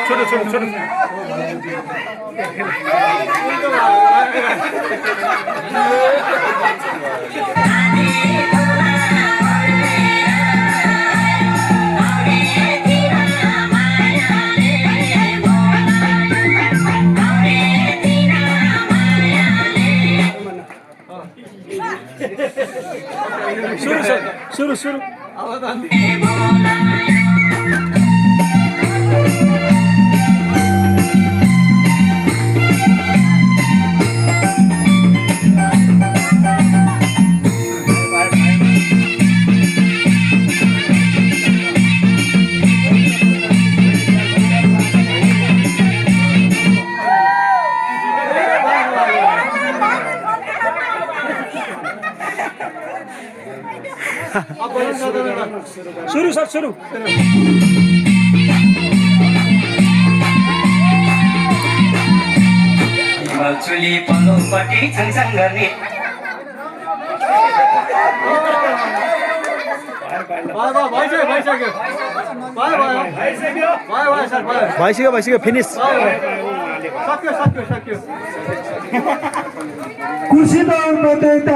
छोडो छोडो छोडो सुरु सुरु सुरु सर सुरु चुली पल्लोपट्टि सँगसँग गर्ने भइसक्यो फिनिस कुर्सी त